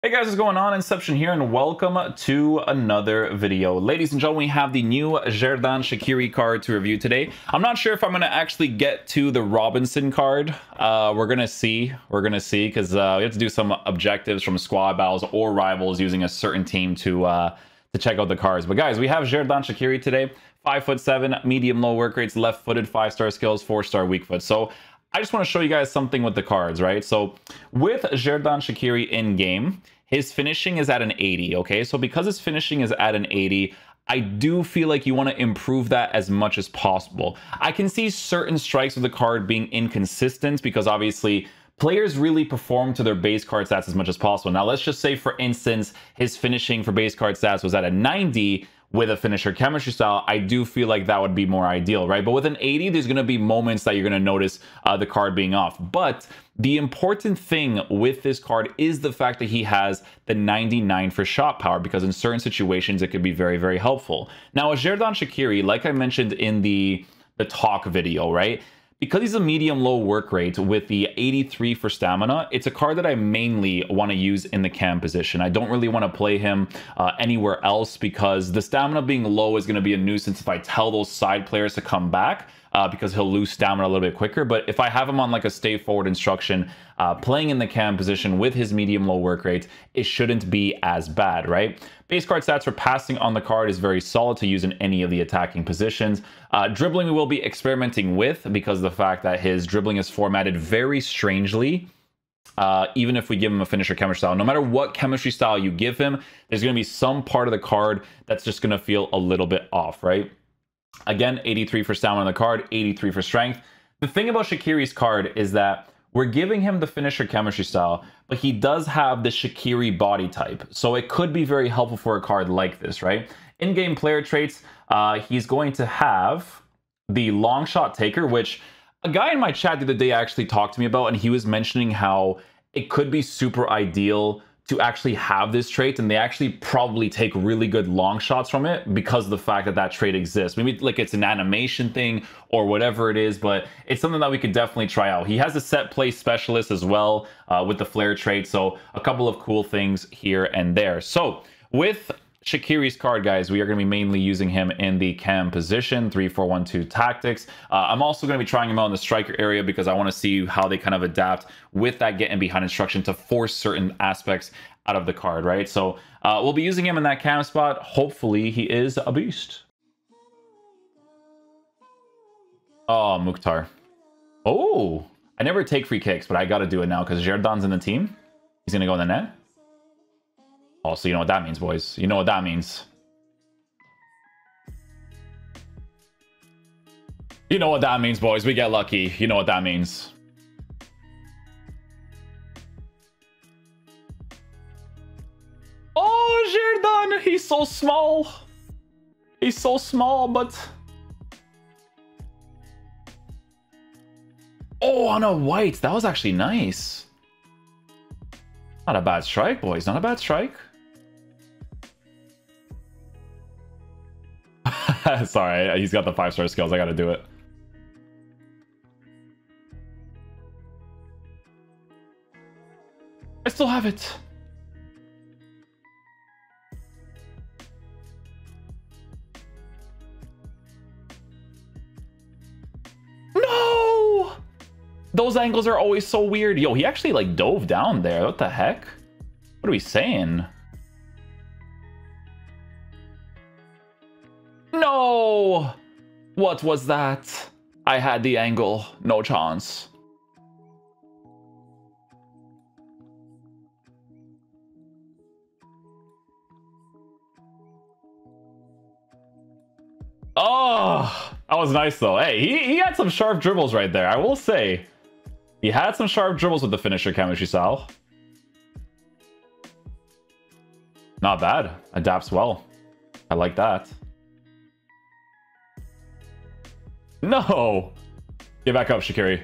Hey guys, what's going on? Inception here, and welcome to another video. Ladies and gentlemen, we have the new Shaqiri card to review today. I'm not sure if I'm going to actually get to the Robinson card. We're going to see. Because we have to do some objectives from squad battles or rivals using a certain team to check out the cards. But guys, we have Shaqiri today. 5'7", medium-low work rates, left-footed, 5-star skills, 4-star weak foot. So I just want to show you guys something with the cards, right? So with Shaqiri in game, his finishing is at an 80, okay? So because his finishing is at an 80, I do feel like you want to improve that as much as possible. I can see certain strikes of the card being inconsistent because obviously players really perform to their base card stats as much as possible. Now, let's just say, for instance, his finishing for base card stats was at a 90 with a finisher chemistry style. I do feel like that would be more ideal, right? But with an 80, there's going to be moments that you're going to notice the card being off. But the important thing with this card is the fact that he has the 99 for shot power, because in certain situations, it could be very, very helpful. Now, with Shaqiri, like I mentioned in the talk video, right? Because he's a medium-low work rate with the 83 for stamina, it's a card that I mainly want to use in the cam position. I don't really want to play him anywhere else because the stamina being low is going to be a nuisance if I tell those side players to come back because he'll lose stamina a little bit quicker. But if I have him on like a stay forward instruction, playing in the cam position with his medium-low work rate, it shouldn't be as bad, right? Base card stats for passing on the card is very solid to use in any of the attacking positions. Dribbling we will be experimenting with because of the fact that his dribbling is formatted very strangely. Even if we give him a finisher chemistry style, no matter what chemistry style you give him, there's going to be some part of the card that's just going to feel a little bit off, right? Again, 83 for stamina on the card, 83 for strength. The thing about Shaqiri's card is that we're giving him the finisher chemistry style, but he does have the Shaqiri body type. So it could be very helpful for a card like this, right? In-game player traits, he's going to have the long shot taker, which a guy in my chat the other day actually talked to me about, and he was mentioning how it could be super ideal to actually have this trait, and they actually probably take really good long shots from it because of the fact that that trait exists. Maybe like it's an animation thing or whatever it is, but it's something that we could definitely try out. He has a set play specialist as well with the flare trait, so a couple of cool things here and there. So with Shaqiri's card, guys, we are going to be mainly using him in the cam position, 3-4-1-2 tactics. I'm also going to be trying him out in the striker area because I want to see how they kind of adapt with that getting behind instruction to force certain aspects out of the card, right? So we'll be using him in that cam spot. Hopefully he is a beast. Oh, Mukhtar. Oh, I never take free kicks, but I got to do it now because Xherdan's in the team. He's going to go in the net. Oh, so you know what that means, boys. You know what that means. You know what that means, boys. We get lucky. You know what that means. Oh, Xherdan! He's so small. He's so small, but... Oh, on a white. That was actually nice. Not a bad strike, boys. Not a bad strike. Sorry, he's got the 5-star skills. I gotta do it. I still have it. No! Those angles are always so weird. Yo, he actually like dove down there. What the heck? What are we saying? No! What was that? I had the angle. No chance. Oh! That was nice though. Hey, he had some sharp dribbles right there, I will say. He had some sharp dribbles with the finisher chemistry style. Not bad. Adapts well. I like that. No! Get back up, Shaqiri.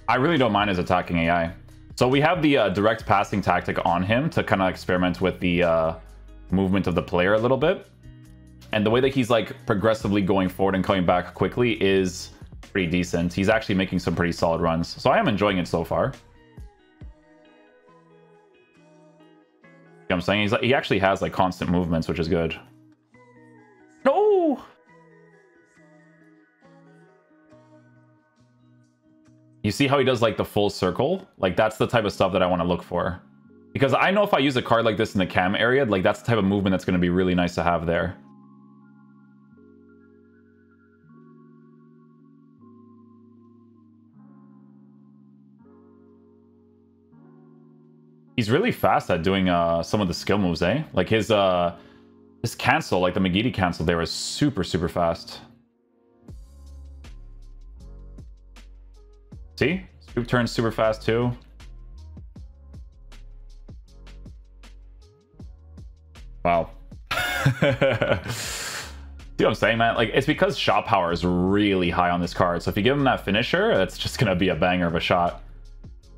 I really don't mind his attacking AI. So we have the direct passing tactic on him to kind of experiment with the movement of the player a little bit. And the way that he's like progressively going forward and coming back quickly is pretty decent. He's actually making some pretty solid runs. So I am enjoying it so far. You know what I'm saying? He actually has like constant movements, which is good. No! You see how he does like the full circle? Like that's the type of stuff that I want to look for. Because I know if I use a card like this in the cam area, like that's the type of movement that's going to be really nice to have there. He's really fast at doing some of the skill moves, eh? Like his cancel, like the McGeady cancel there was super, super fast. See? Scoop turns super fast too. Wow. See what I'm saying, man? Like, it's because shot power is really high on this card. So if you give him that finisher, it's just gonna be a banger of a shot.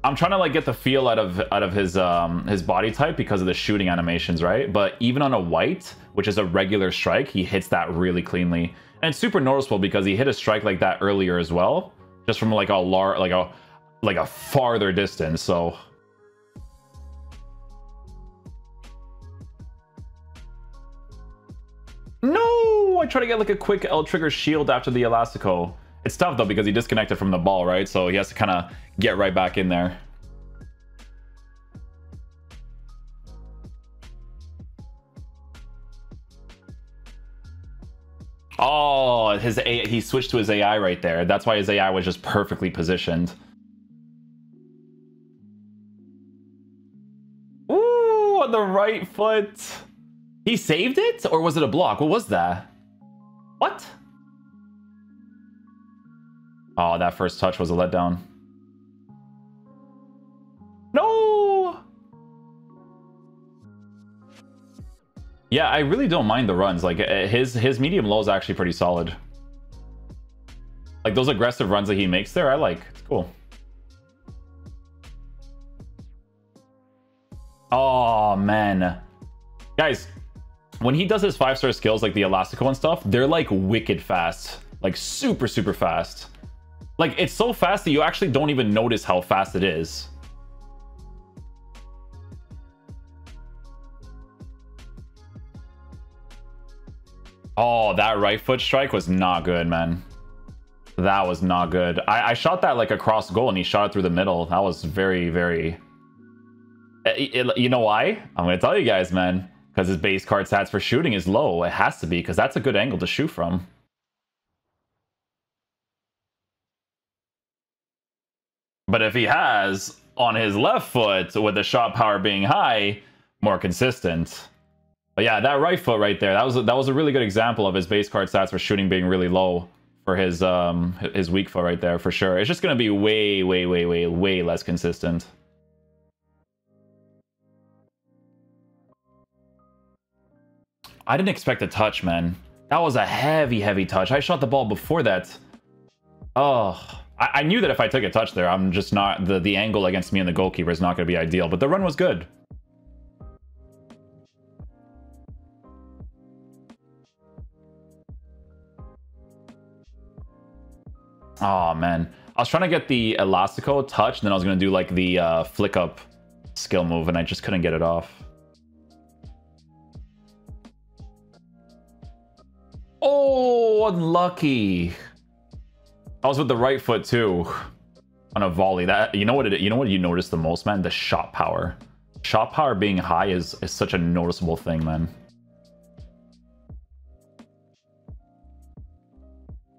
I'm trying to like get the feel out of his body type because of the shooting animations, right? But even on a white, which is a regular strike, he hits that really cleanly. And it's super noticeable because he hit a strike like that earlier as well, just from like a farther distance. So no, I try to get like a quick L trigger shield after the Elastico. It's tough though because he disconnected from the ball, right? So he has to kind of get right back in there. Oh, he switched to his AI right there. That's why his AI was just perfectly positioned. Ooh, on the right foot. He saved it? Or was it a block? What was that? What? Oh, that first touch was a letdown. No! Yeah, I really don't mind the runs. Like, his medium low is actually pretty solid. Like, those aggressive runs that he makes there, I like. It's cool. Oh, man. Guys, when he does his 5-star skills, like the Elastico and stuff, they're, like, wicked fast. Like, super, super fast. Like, it's so fast that you actually don't even notice how fast it is. Oh, that right foot strike was not good, man. That was not good. I shot that like across goal and he shot it through the middle. That was very, very... You know why? I'm going to tell you guys, man. Because his base card stats for shooting is low. It has to be, because that's a good angle to shoot from. But if he has, on his left foot, with the shot power being high, more consistent. But yeah, that right foot right there, that was a really good example of his base card stats for shooting being really low for his weak foot right there, for sure. It's just going to be way, way, way, way, way less consistent. I didn't expect a touch, man. That was a heavy, heavy touch. I shot the ball before that. Oh, I knew that if I took a touch there, I'm just not... The angle against me and the goalkeeper is not going to be ideal, but the run was good. Oh, man. I was trying to get the Elastico touch, and then I was going to do, like, the flick up skill move, and I just couldn't get it off. Oh, unlucky. I was with the right foot, too. On a volley. That you know what you notice the most, man? The shot power. Shot power being high is such a noticeable thing, man.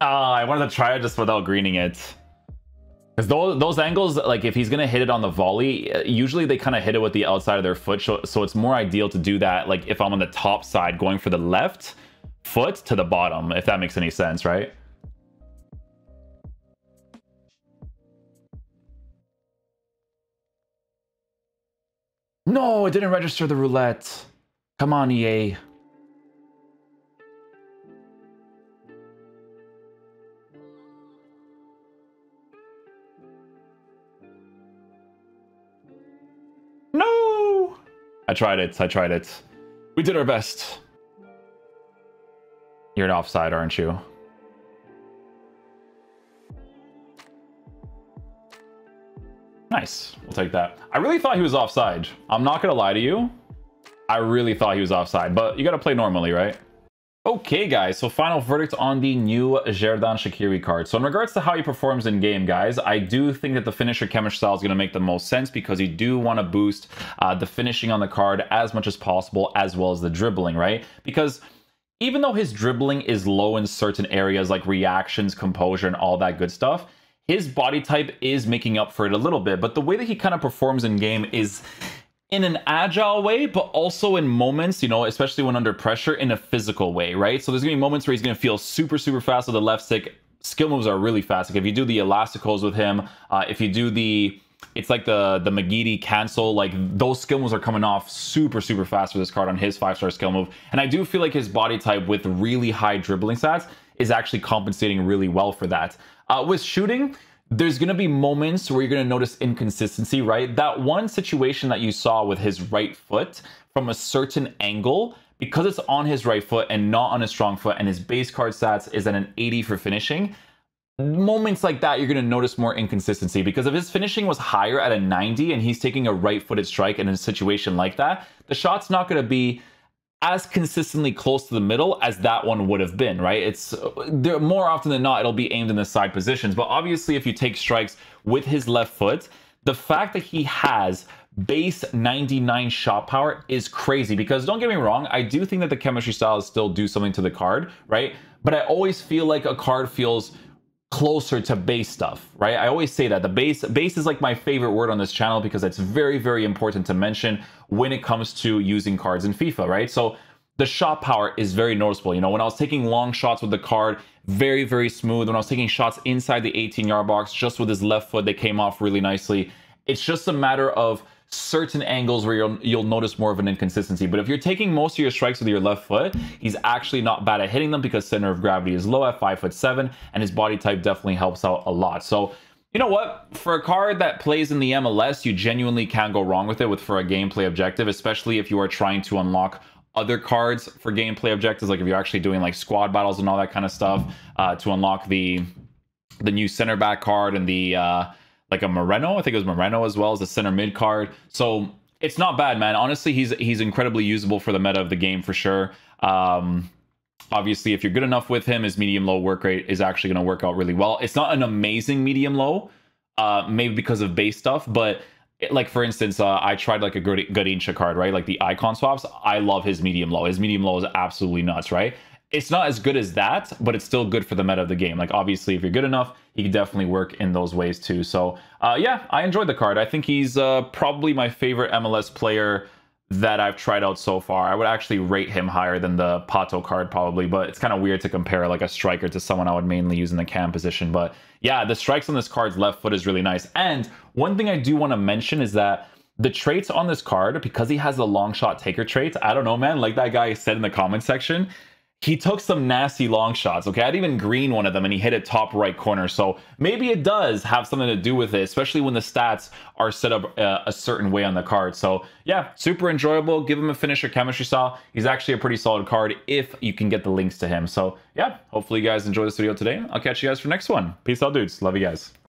I wanted to try it just without greening it. Because those angles, like if he's going to hit it on the volley, usually they kind of hit it with the outside of their foot. So it's more ideal to do that, like if I'm on the top side going for the left foot to the bottom, if that makes any sense, right? No, it didn't register the roulette. Come on, EA. No! I tried it. We did our best. You're an offside, aren't you? Nice. We'll take that. I really thought he was offside. I'm not going to lie to you. I really thought he was offside, but you got to play normally, right? Okay, guys, so final verdict on the new Xherdan Shaqiri card. So in regards to how he performs in game, guys, I do think that the finisher chemistry style is going to make the most sense because you do want to boost the finishing on the card as much as possible, as well as the dribbling, right? Because even though his dribbling is low in certain areas like reactions, composure, and all that good stuff, his body type is making up for it a little bit. But the way that he kind of performs in game is in an agile way, but also in moments, you know, especially when under pressure, in a physical way, right? So there's gonna be moments where he's gonna feel super, super fast with the left stick. Skill moves are really fast. Like if you do the elasticals with him, if you do it's like the McGeady cancel, like those skill moves are coming off super, super fast with this card on his 5-star skill move. And I do feel like his body type with really high dribbling stats is actually compensating really well for that. With shooting, there's going to be moments where you're going to notice inconsistency, right? That one situation that you saw with his right foot from a certain angle, because it's on his right foot and not on his strong foot, and his base card stats is at an 80 for finishing, moments like that, you're going to notice more inconsistency, because if his finishing was higher at a 90 and he's taking a right-footed strike in a situation like that, the shot's not going to be as consistently close to the middle as that one would have been, right? It's there more often than not, it'll be aimed in the side positions. But obviously, if you take strikes with his left foot, the fact that he has base 99 shot power is crazy, because don't get me wrong, I do think that the chemistry styles still do something to the card, right? But I always feel like a card feels closer to base stuff, right? I always say that the base is like my favorite word on this channel, because it's very, very important to mention when it comes to using cards in FIFA, right? So the shot power is very noticeable. You know, when I was taking long shots with the card, very, very smooth. When I was taking shots inside the 18-yard box, just with his left foot, they came off really nicely. It's just a matter of certain angles where you'll notice more of an inconsistency. But if you're taking most of your strikes with your left foot, he's actually not bad at hitting them, because center of gravity is low at 5'7", and his body type definitely helps out a lot. So you know what? For a card that plays in the MLS, you genuinely can't go wrong with it for a gameplay objective, especially if you are trying to unlock other cards for gameplay objectives, like if you're actually doing like squad battles and all that kind of stuff, to unlock the new center back card and the like a Moreno, I think it was Moreno, as well as the center mid card. So it's not bad, man. Honestly, he's incredibly usable for the meta of the game for sure. Obviously, if you're good enough with him, his medium-low work rate is actually going to work out really well. It's not an amazing medium-low, maybe because of base stuff, but like for instance, I tried like a Garincha card, right? Like the icon swaps. I love his medium-low. His medium-low is absolutely nuts, right? It's not as good as that, but it's still good for the meta of the game. Like obviously, if you're good enough, he can definitely work in those ways too. So yeah, I enjoyed the card. I think he's probably my favorite MLS player that I've tried out so far. I would actually rate him higher than the Pato card probably, but it's kind of weird to compare like a striker to someone I would mainly use in the cam position. But yeah, the strikes on this card's left foot is really nice. And one thing I do want to mention is that the traits on this card, because he has the long shot taker trait, I don't know, man, like that guy said in the comment section, he took some nasty long shots, okay? I'd even green one of them and he hit it top right corner. So maybe it does have something to do with it, especially when the stats are set up a certain way on the card. So yeah, super enjoyable. Give him a finisher chemistry style. He's actually a pretty solid card if you can get the links to him. So yeah, hopefully you guys enjoy this video today. I'll catch you guys for the next one. Peace out, dudes. Love you guys.